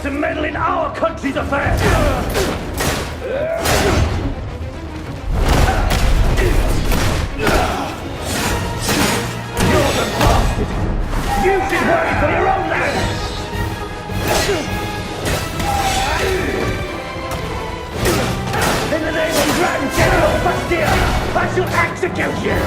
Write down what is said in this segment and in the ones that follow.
dare to meddle in our country's affairs! You're the bastard! You should worry for your own land! In the name of Grand General Bastia, I shall execute you!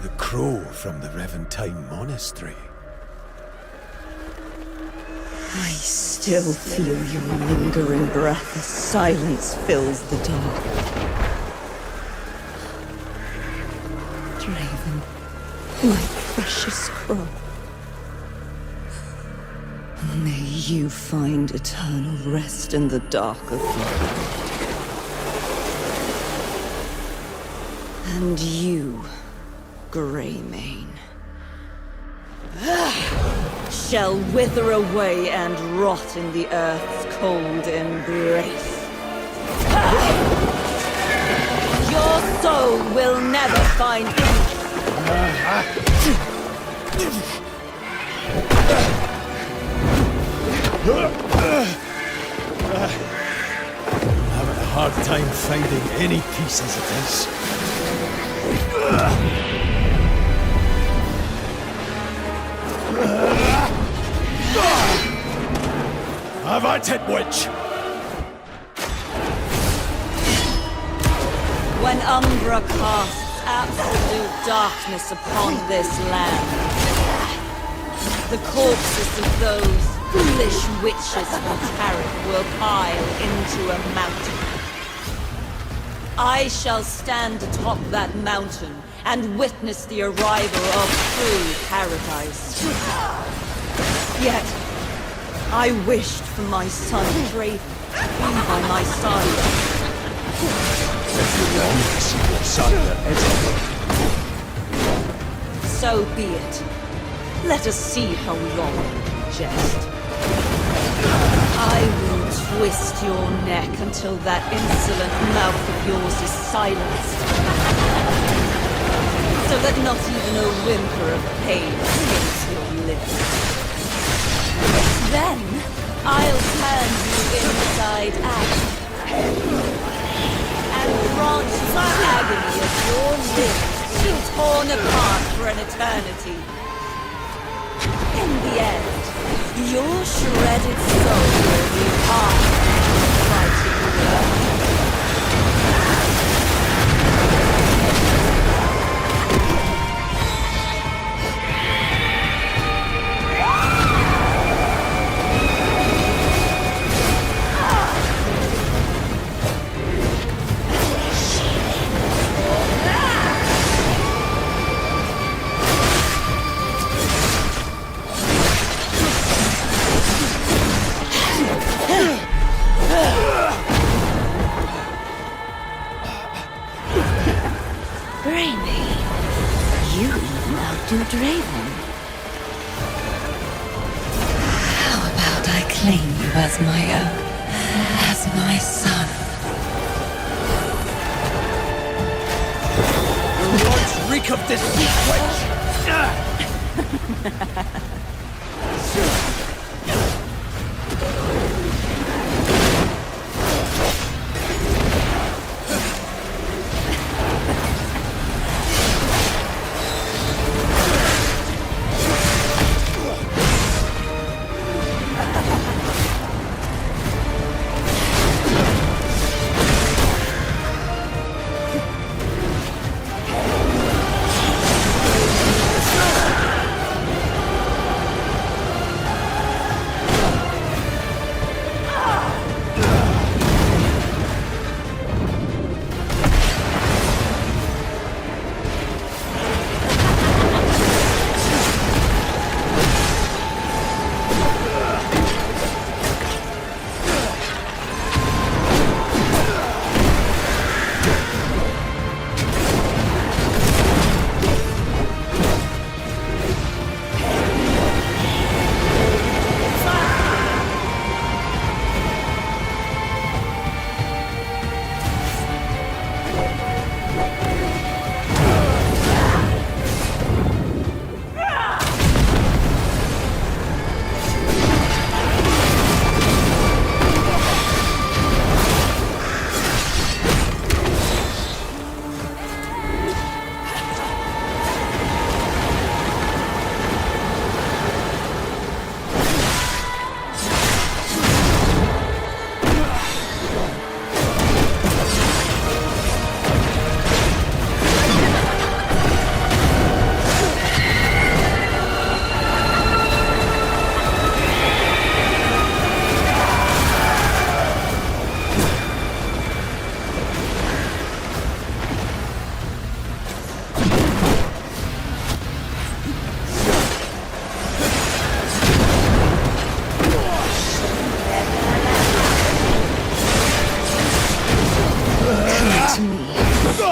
The crow from the Reventine Monastery. I still feel your lingering breath as silence fills the dark. Draven, my precious crow. May you find eternal rest in the dark of your and you, Greymane, shall wither away and rot in the earth's cold embrace. Your soul will never find peace. I'm having a hard time finding any peace as it is. Have at it, witch! When Umbra casts absolute darkness upon this land, the corpses of those foolish witches from Tarith will pile into a mountain. I shall stand atop that mountain and witness the arrival of true paradise. Yet, I wished for my son Draven to be by my side. If you long to see your son Edward. So be it. Let us see how long you jest. I will twist your neck until that insolent mouth of yours is silenced. So that not even a whimper of pain escapes your lips. Then, I'll turn you inside out and grant you the agony of your limbs to be torn apart for an eternity. In the end, your shredded soul will be part of the fighting world. to Draven. How about I claim you as my own, as my son? Your words reek of deceit, witch!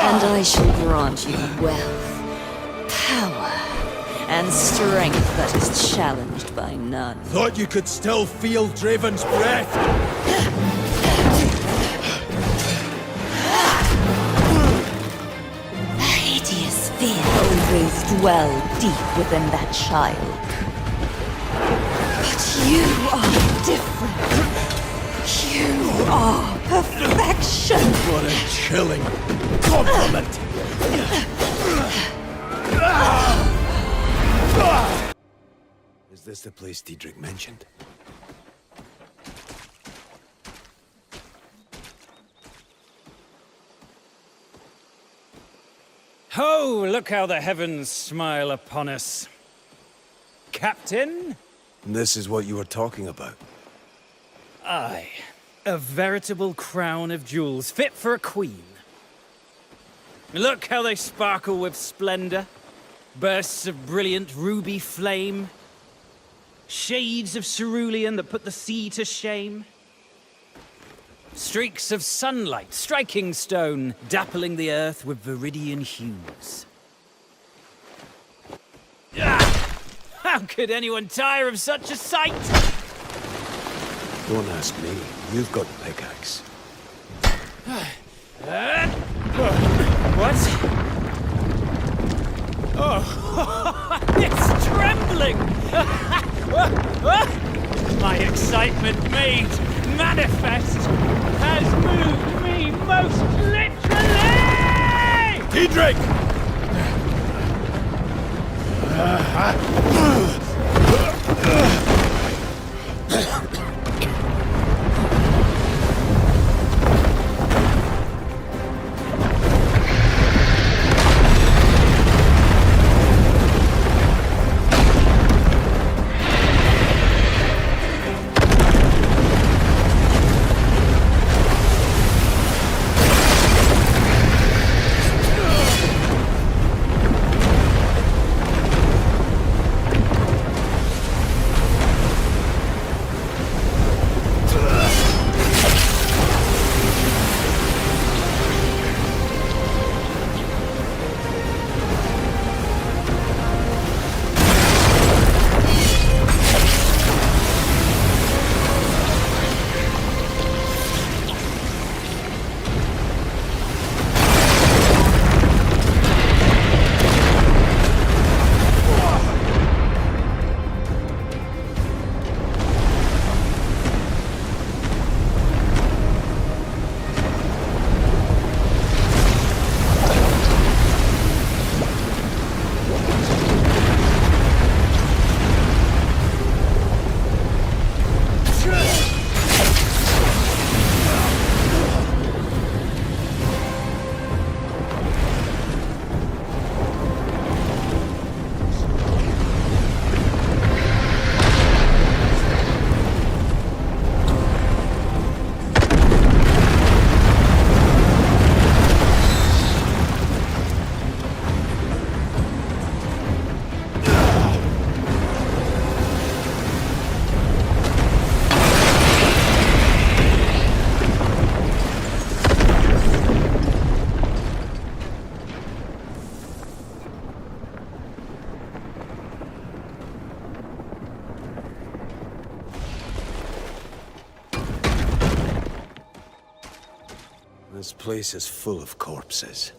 And I shall grant you wealth, power, and strength that is challenged by none. Thought you could still feel Draven's breath? A hideous fear always dwelled deep within that child. But you are different. You are perfection. What a chilling compliment! Is this the place Diedrich mentioned? Ho! Look how the heavens smile upon us. Captain? This is what you were talking about. Aye. A veritable crown of jewels, fit for a queen. Look how they sparkle with splendor. Bursts of brilliant ruby flame. Shades of cerulean that put the sea to shame. Streaks of sunlight striking stone, dappling the earth with viridian hues. Ah! How could anyone tire of such a sight? Don't ask me. You've got the pickaxe. What? Oh, it's trembling! My excitement made manifest has moved me most literally! Diedrich! This place is full of corpses.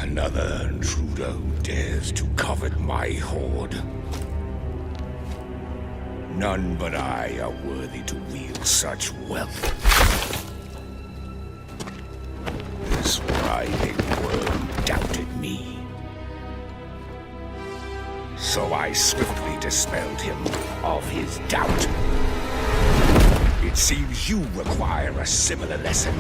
Another intruder who dares to covet my hoard. None but I are worthy to wield such wealth. This writhing worm doubted me. So I swiftly dispelled him of his doubt. It seems you require a similar lesson.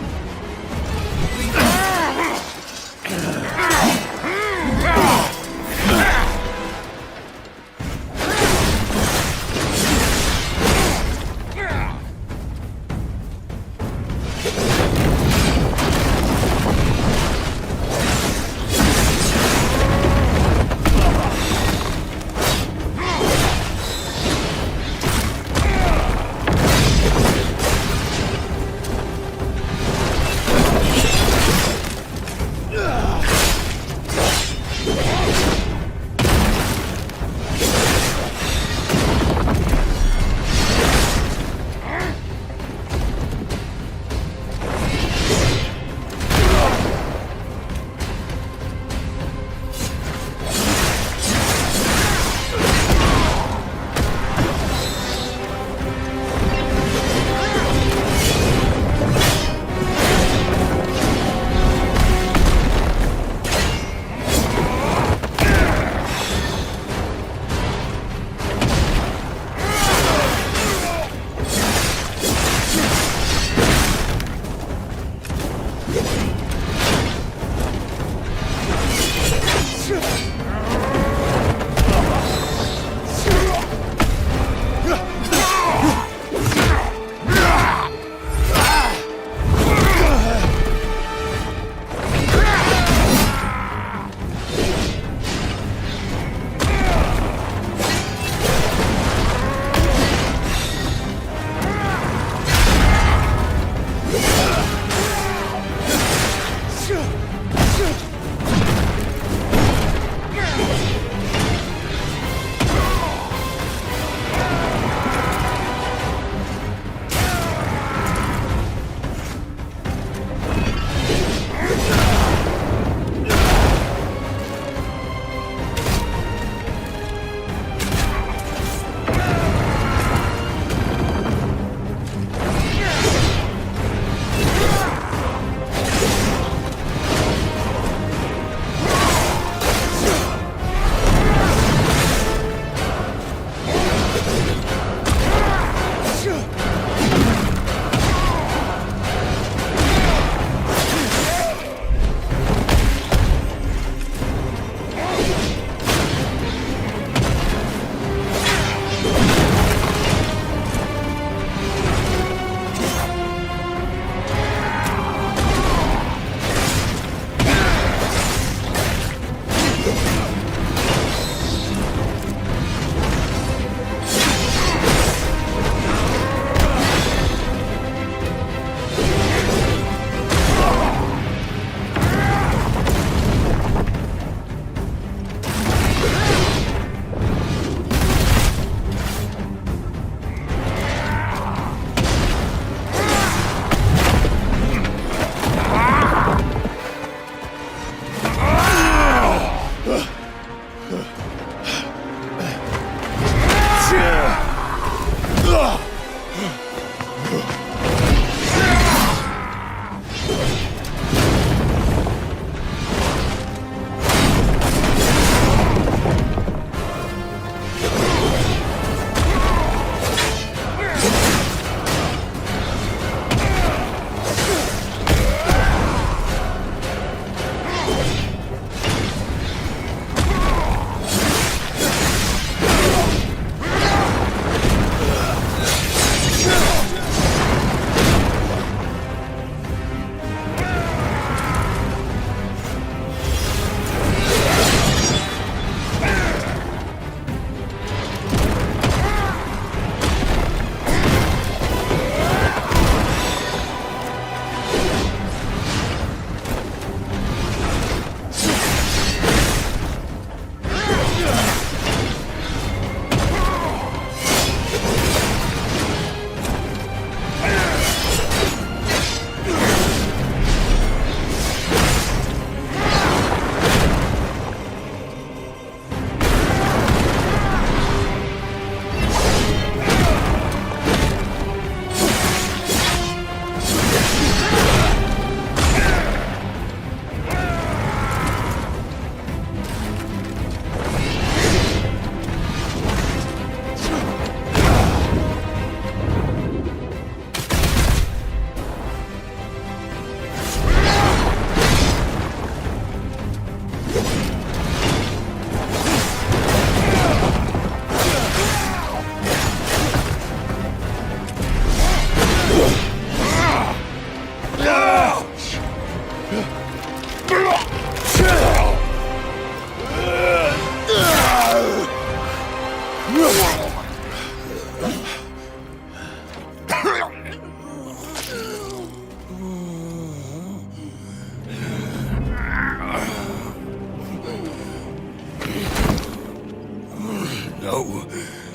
No,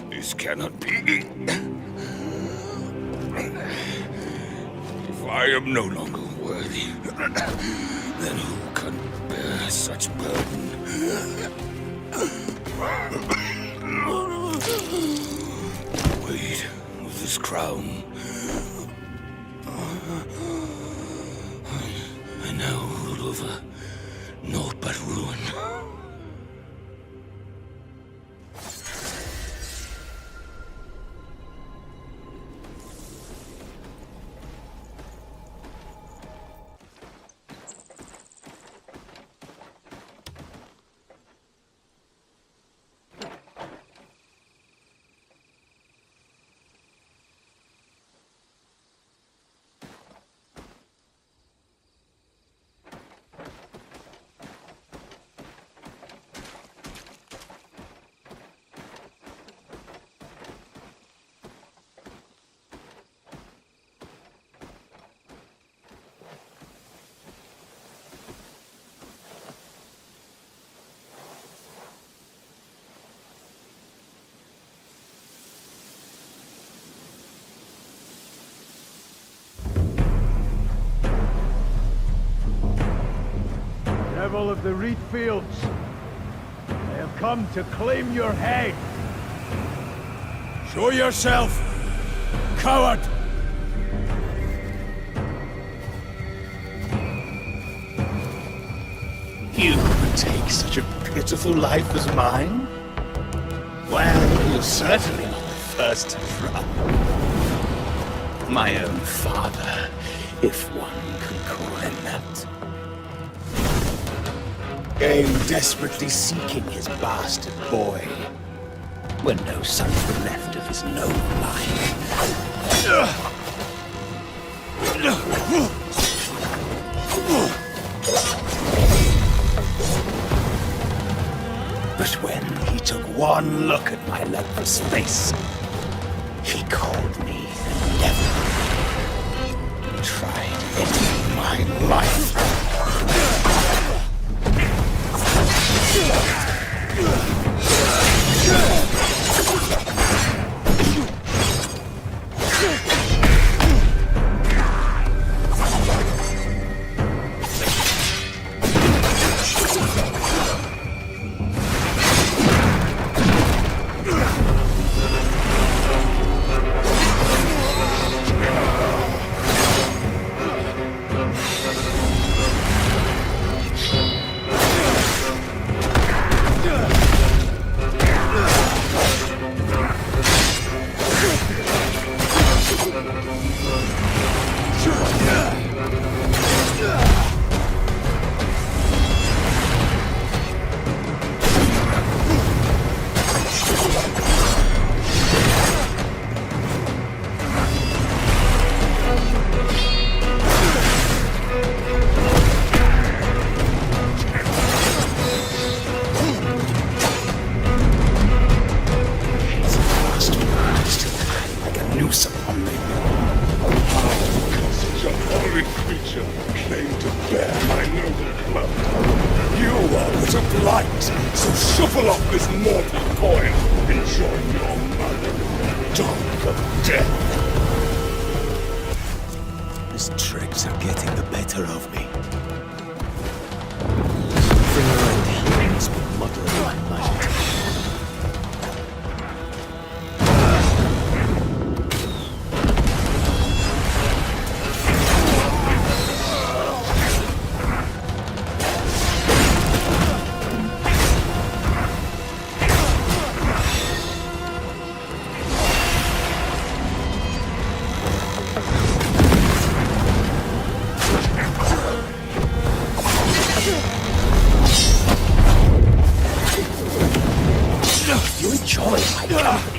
this cannot be. If I am no longer worthy, then who can bear such burden? The weight of this crown. I now rule over naught but ruin. Devil of the reed fields, I have come to claim your head. Show yourself, coward! You would take such a pitiful life as mine? Well, you're certainly not the first to try. My own father, if one could call him that. Came desperately seeking his bastard boy, when no sons were left of his noble line. But when he took one look at my leprous face, he called me a devil. Tried ending my life.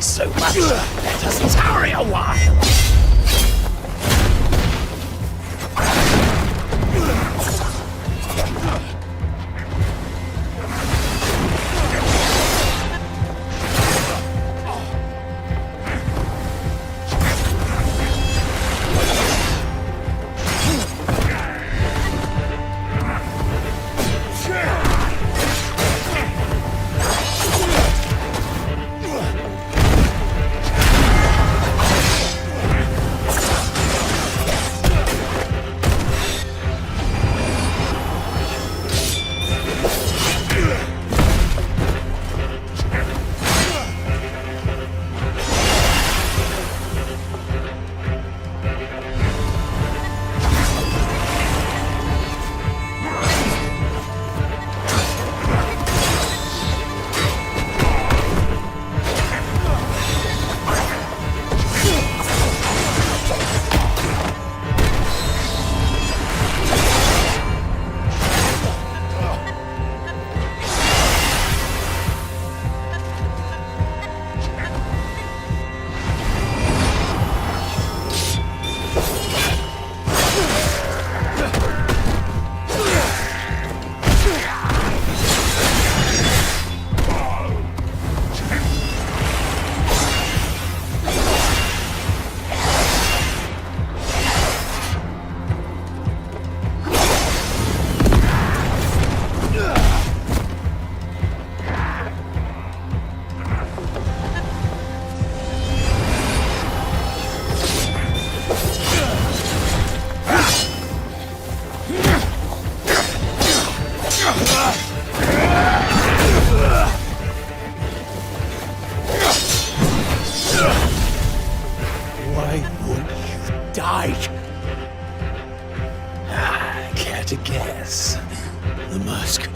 So much. Let us tarry a while. like? Care to guess? The mask.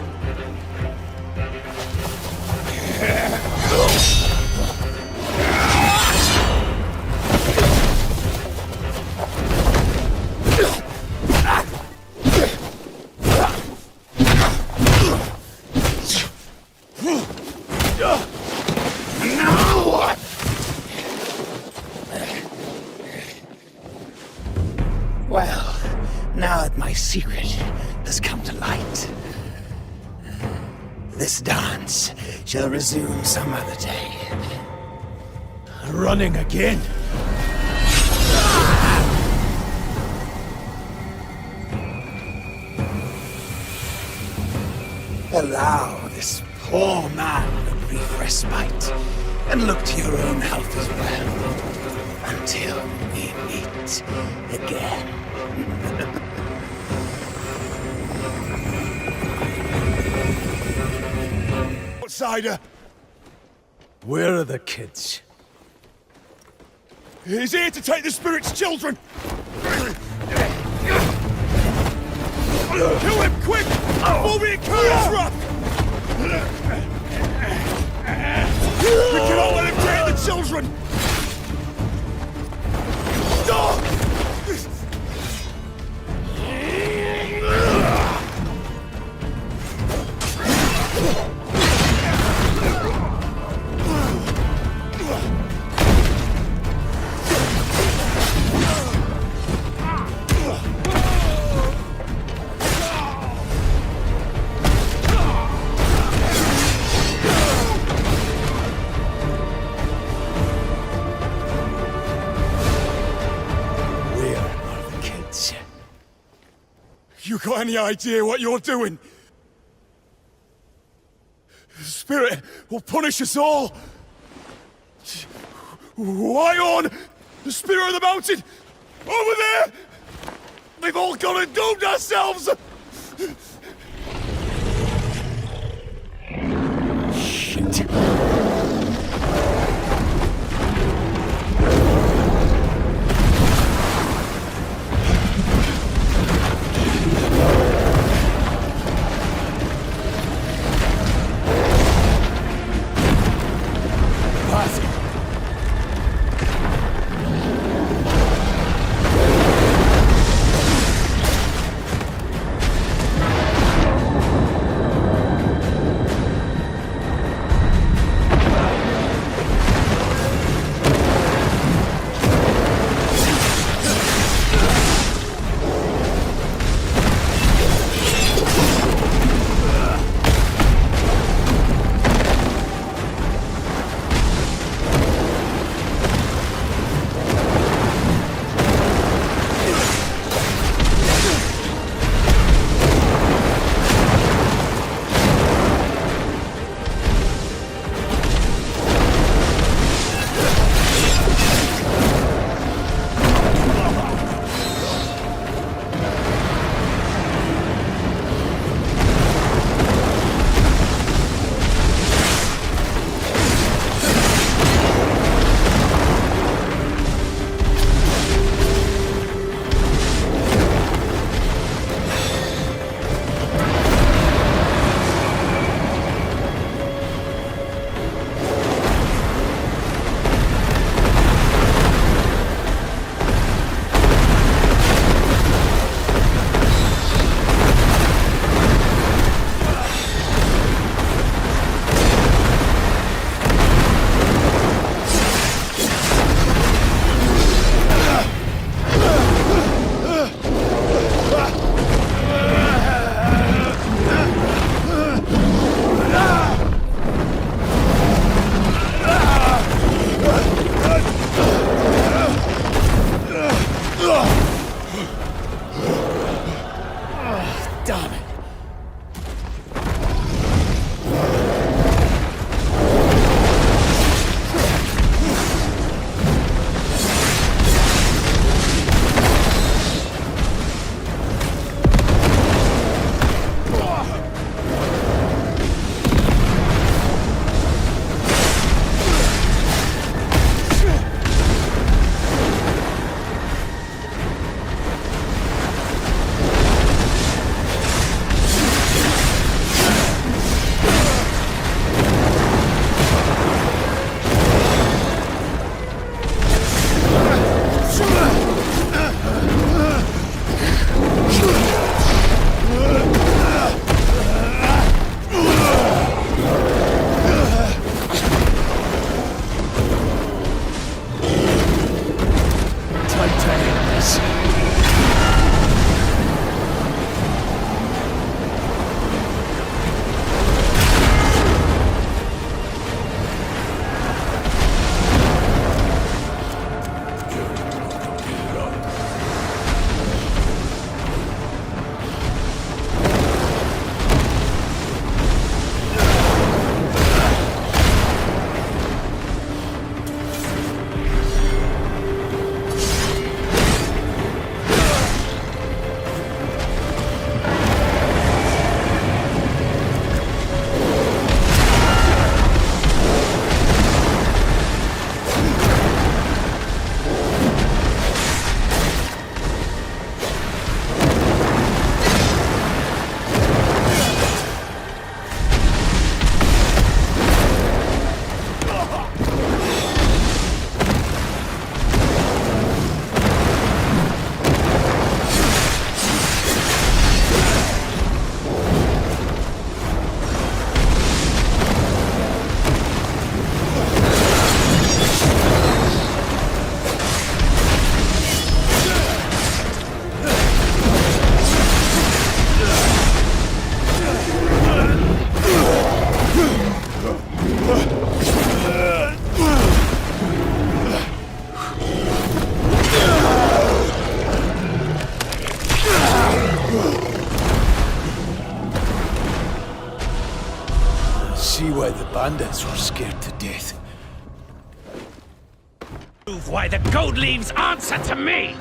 Well, now that my secret has come to light, this dance shall resume some other day. Running again. Allow this poor man a brief respite, and look to your own health as well, until we meet again. Outsider! Where are the kids? He's here to take the spirit's children! Kill him, quick! Before we incur his wrath! We cannot let him take the children! Stop! You got any idea what you're doing? The spirit will punish us all. Wyon! The spirit of the mountain! Over there! We've all gone and doomed ourselves! Shit. bandits were scared to death. Prove why the gold leaves answer to me!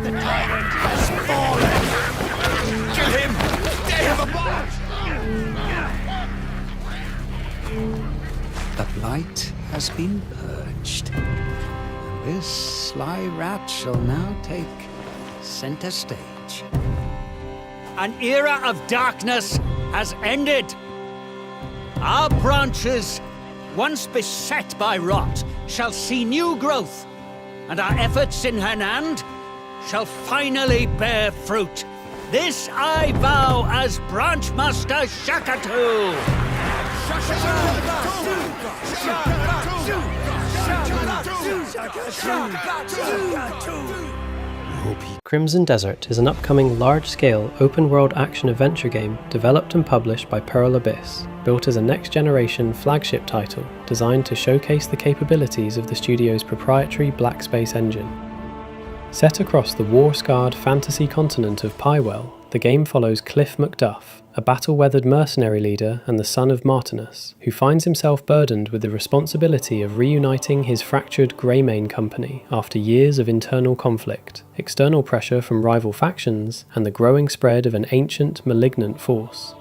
The tyrant has fallen! Kill him! Tear him apart! The blight has been purged. This sly rat shall now take center stage. An era of darkness has ended. Our branches, once beset by rot, shall see new growth, and our efforts in Hanand shall finally bear fruit. This I vow as Branchmaster Shakatu! Crimson Desert is an upcoming large-scale open-world action-adventure game developed and published by Pearl Abyss, built as a next-generation flagship title designed to showcase the capabilities of the studio's proprietary Black Space engine. Set across the war-scarred fantasy continent of Pywell, the game follows Cliff Macduff, a battle-weathered mercenary leader and the son of Martinus, who finds himself burdened with the responsibility of reuniting his fractured Greymane company after years of internal conflict, external pressure from rival factions, and the growing spread of an ancient, malignant force.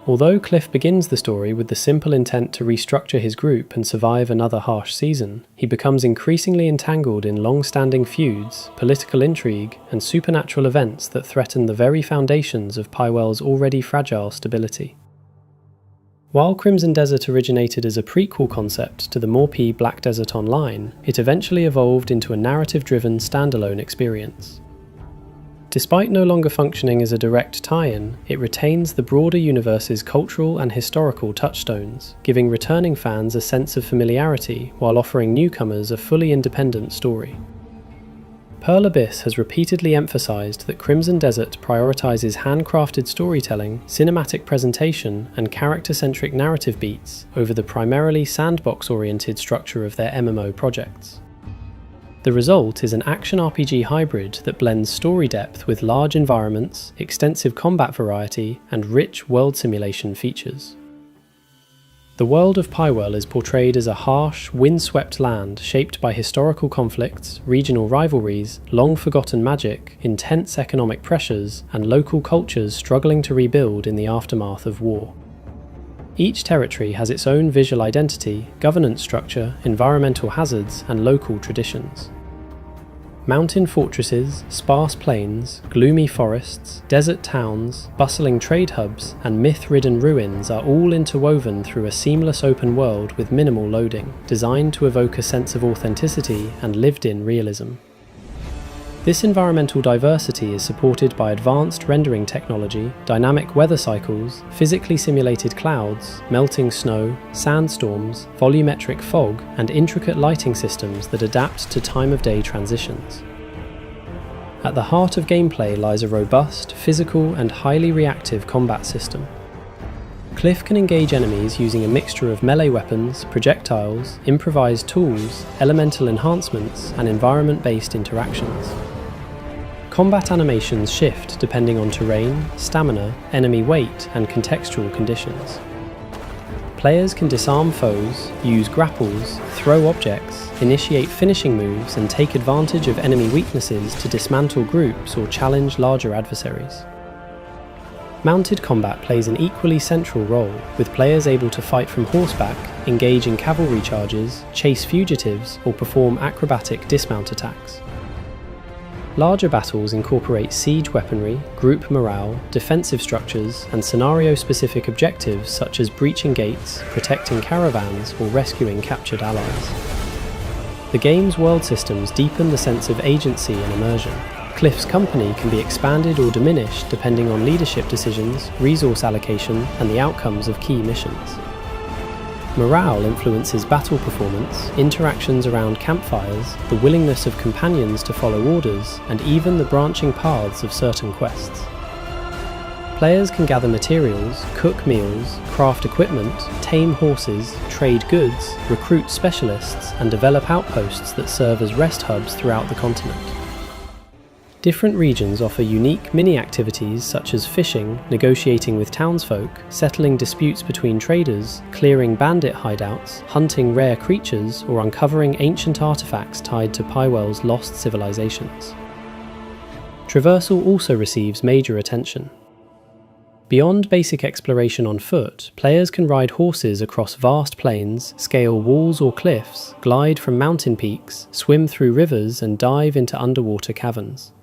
Although Cliff begins the story with the simple intent to restructure his group and survive another harsh season, he becomes increasingly entangled in long-standing feuds, political intrigue, and supernatural events that threaten the very foundations of Pywell's already fragile stability. While Crimson Desert originated as a prequel concept to the Morpee Black Desert Online, it eventually evolved into a narrative-driven standalone experience. Despite no longer functioning as a direct tie-in, it retains the broader universe's cultural and historical touchstones, giving returning fans a sense of familiarity while offering newcomers a fully independent story. Pearl Abyss has repeatedly emphasized that Crimson Desert prioritizes handcrafted storytelling, cinematic presentation, and character-centric narrative beats over the primarily sandbox-oriented structure of their MMO projects. The result is an action RPG hybrid that blends story depth with large environments, extensive combat variety, and rich world simulation features. The world of Pywell is portrayed as a harsh, windswept land shaped by historical conflicts, regional rivalries, long-forgotten magic, intense economic pressures, and local cultures struggling to rebuild in the aftermath of war. Each territory has its own visual identity, governance structure, environmental hazards, and local traditions. Mountain fortresses, sparse plains, gloomy forests, desert towns, bustling trade hubs, and myth-ridden ruins are all interwoven through a seamless open world with minimal loading, designed to evoke a sense of authenticity and lived-in realism. This environmental diversity is supported by advanced rendering technology, dynamic weather cycles, physically simulated clouds, melting snow, sandstorms, volumetric fog, and intricate lighting systems that adapt to time-of-day transitions. At the heart of gameplay lies a robust, physical, and highly reactive combat system. Cliff can engage enemies using a mixture of melee weapons, projectiles, improvised tools, elemental enhancements, and environment-based interactions. Combat animations shift depending on terrain, stamina, enemy weight, and contextual conditions. Players can disarm foes, use grapples, throw objects, initiate finishing moves, and take advantage of enemy weaknesses to dismantle groups or challenge larger adversaries. Mounted combat plays an equally central role, with players able to fight from horseback, engage in cavalry charges, chase fugitives, or perform acrobatic dismount attacks. Larger battles incorporate siege weaponry, group morale, defensive structures, and scenario-specific objectives such as breaching gates, protecting caravans, or rescuing captured allies. The game's world systems deepen the sense of agency and immersion. Cliff's company can be expanded or diminished depending on leadership decisions, resource allocation, and the outcomes of key missions. Morale influences battle performance, interactions around campfires, the willingness of companions to follow orders, and even the branching paths of certain quests. Players can gather materials, cook meals, craft equipment, tame horses, trade goods, recruit specialists, and develop outposts that serve as rest hubs throughout the continent. Different regions offer unique mini-activities such as fishing, negotiating with townsfolk, settling disputes between traders, clearing bandit hideouts, hunting rare creatures, or uncovering ancient artifacts tied to Pywell's lost civilizations. Traversal also receives major attention. Beyond basic exploration on foot, players can ride horses across vast plains, scale walls or cliffs, glide from mountain peaks, swim through rivers, and dive into underwater caverns.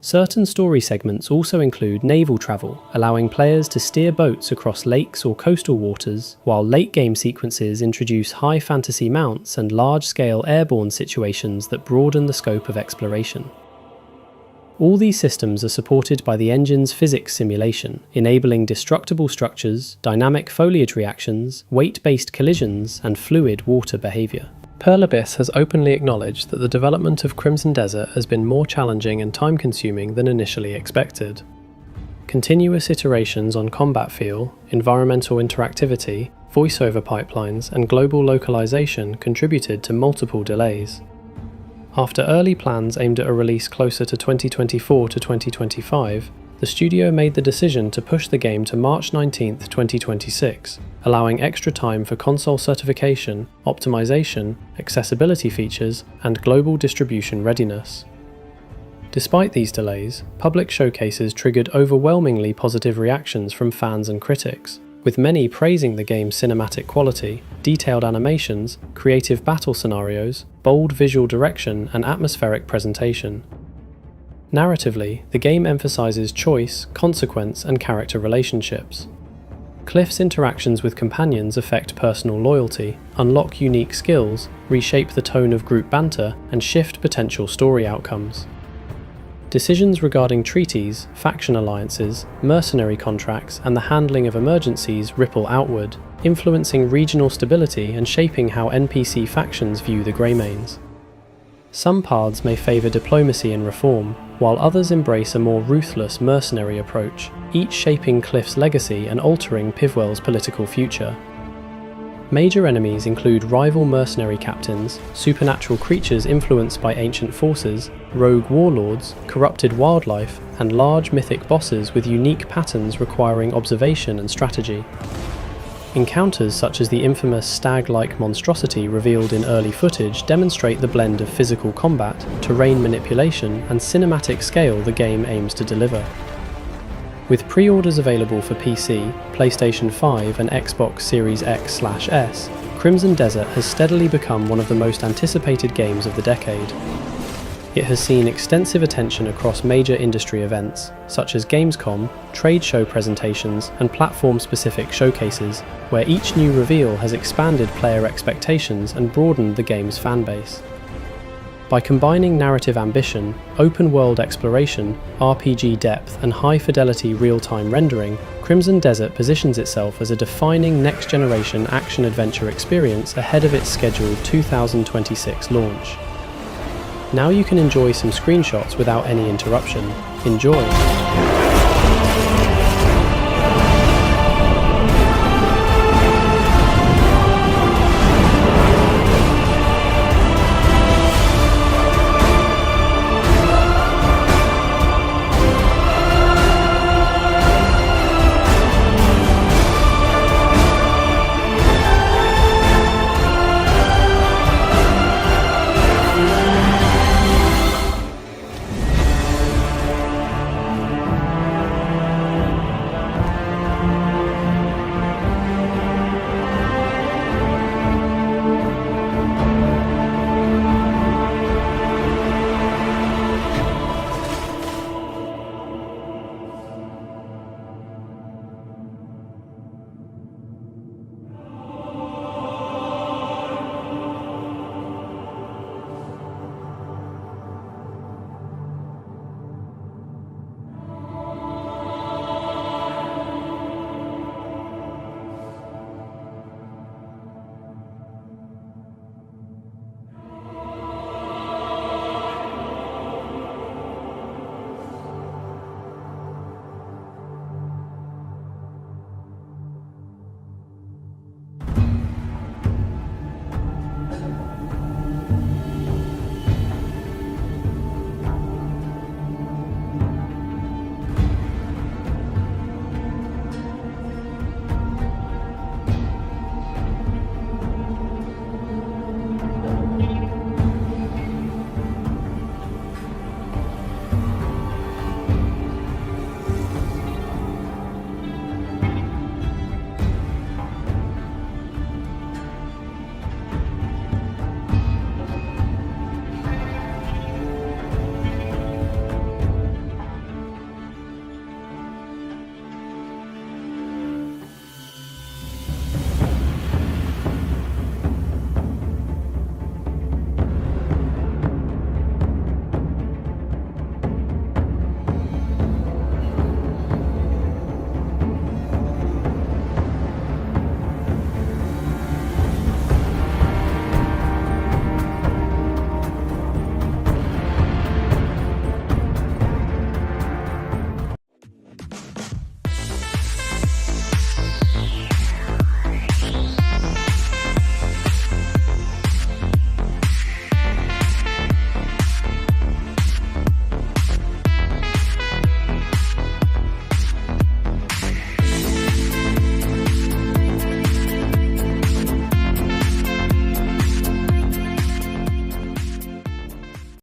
Certain story segments also include naval travel, allowing players to steer boats across lakes or coastal waters, while late-game sequences introduce high fantasy mounts and large-scale airborne situations that broaden the scope of exploration. All these systems are supported by the engine's physics simulation, enabling destructible structures, dynamic foliage reactions, weight-based collisions, and fluid water behaviour. Pearl Abyss has openly acknowledged that the development of Crimson Desert has been more challenging and time-consuming than initially expected. Continuous iterations on combat feel, environmental interactivity, voiceover pipelines, and global localization contributed to multiple delays. After early plans aimed at a release closer to 2024 to 2025, the studio made the decision to push the game to March 19, 2026, allowing extra time for console certification, optimization, accessibility features, and global distribution readiness. Despite these delays, public showcases triggered overwhelmingly positive reactions from fans and critics, with many praising the game's cinematic quality, detailed animations, creative battle scenarios, bold visual direction, and atmospheric presentation. Narratively, the game emphasizes choice, consequence, and character relationships. Cliff's interactions with companions affect personal loyalty, unlock unique skills, reshape the tone of group banter, and shift potential story outcomes. Decisions regarding treaties, faction alliances, mercenary contracts, and the handling of emergencies ripple outward, influencing regional stability and shaping how NPC factions view the Greymanes. Some paths may favour diplomacy and reform, while others embrace a more ruthless mercenary approach, each shaping Cliff's legacy and altering Pywell's political future. Major enemies include rival mercenary captains, supernatural creatures influenced by ancient forces, rogue warlords, corrupted wildlife, and large mythic bosses with unique patterns requiring observation and strategy. Encounters such as the infamous stag-like monstrosity revealed in early footage demonstrate the blend of physical combat, terrain manipulation, and cinematic scale the game aims to deliver. With pre-orders available for PC, PlayStation 5 and Xbox Series X/S, Crimson Desert has steadily become one of the most anticipated games of the decade. It has seen extensive attention across major industry events, such as Gamescom, trade show presentations, and platform-specific showcases, where each new reveal has expanded player expectations and broadened the game's fanbase. By combining narrative ambition, open-world exploration, RPG depth, and high-fidelity real-time rendering, Crimson Desert positions itself as a defining next-generation action-adventure experience ahead of its scheduled 2026 launch. Now you can enjoy some screenshots without any interruption. Enjoy!